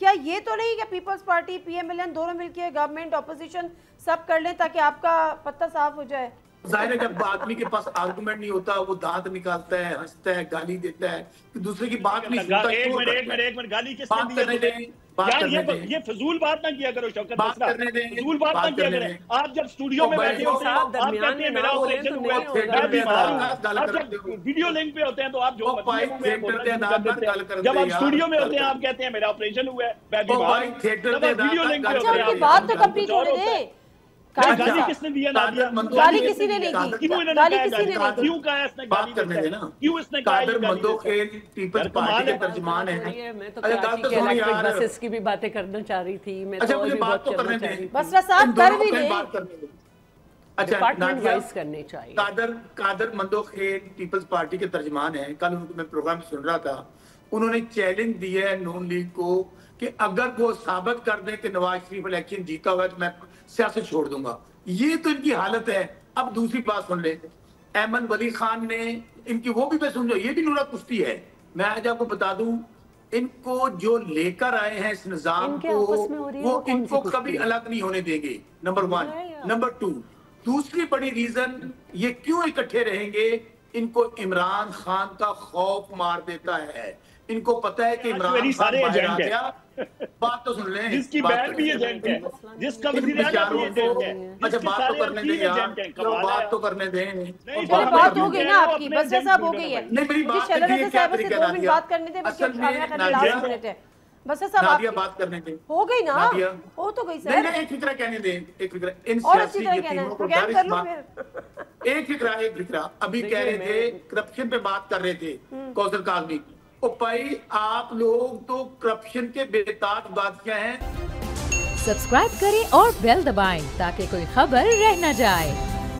क्या ये तो नहीं कि पीपल्स पार्टी PMLN दोनों मिलकर गवर्नमेंट ऑपोजिशन सब कर लें ताकि आपका पत्ता साफ हो जाए? जाहिर है जब आदमी के पास आर्गुमेंट नहीं होता वो दांत निकालता है, हंसता है, गाली देता है, तो दूसरे की बात नहीं सुनता। एक मिनट गाली किसने दी? करने दें, बात करने दें। ये फजूल बात ना किया करो शौकत, बात करने दें, फजूल बात ना किया करें। आप जब स्टूडियो में बैठे होते हैं, आप कहते हैं मेरा ऑपरेशन हुआ है, मैं बीमार हूं। आप जब वीडियो लिंक पे होते हैं तो आप जो जब आप स्टूडियो में होते हैं आप कहते हैं मेरा ऑपरेशन हुआ है, मैं बीमार हूं। वीडियो लिंक पे होते हैं, बात तो कंप्लीट होने दे। गाली किसने दिया? नादिया गाली किसी ने नहीं दी। गाली किसी ने नहीं दी। क्यों कहा इसने गाली करने देना? क्यों इसने कहा कादर मंदोखेल पीपल्स पार्टी के तर्जुमान है। मैं तो कराची के इलेक्ट्रिक बसेस की भी बातें करना चाह रही थी। मैं अच्छा मुझे बात तो करने दें, बसरा साहब कर भी ले। अच्छा डिपार्टमेंट वाइज करने चाहिए। कादर मंदोखेल पीपल्स पार्टी के तर्जुमान है। कल उनको मैं प्रोग्राम सुन रहा था, उन्होंने चैलेंज दिया है नून लीग को कि अगर वो साबित कर दें कि नवाज शरीफ इलेक्शन जीता हुआ तो मैं सियासत छोड़ दूंगा। ये तो इनकी हालत है। अब दूसरी बात सुन ले, अहमद वली खान ने इनकी वो भी मैं समझो, ये भी नूरा कुश्ती है। मैं आज आपको बता दूं, इनको जो लेकर आए हैं इस निजाम को वो इनको कभी अलग नहीं होने देंगे, नंबर 1। नंबर 2, दूसरी बड़ी रीजन ये क्यों इकट्ठे रहेंगे, इनको इमरान खान का खौफ मार देता है। इनको पता है कि इमरान खान बाहर आ गया। बात तो सुन लें, जिसकी बैट भी एजेंट है, जिसका वज़ीर-ए-आज़म भी एजेंट है। अच्छा बात तो करने दें यार, बात तो करने दें। बात हो गई ना आपकी, बस साहब हो गई है। नहीं मेरी बात क्या तरीका है? 2 मिनट बात करने दें, बस लास्ट मिनट है। बस साहब नादिया बात करने दें। हो गई ना, हो तो गई सर। नहीं एक फिक्रा कहने दें, एक फिक्रा इन सियासी यतीमों को एक फिक्रा अभी कह रहे थे, करप्शन पे बात कर रहे थे कौसर काज़मी। ओ भाई आप लोग तो करप्शन के बेताज बादशाह हैं। सब्सक्राइब करें और बेल दबाएं ताकि कोई खबर रह न जाए।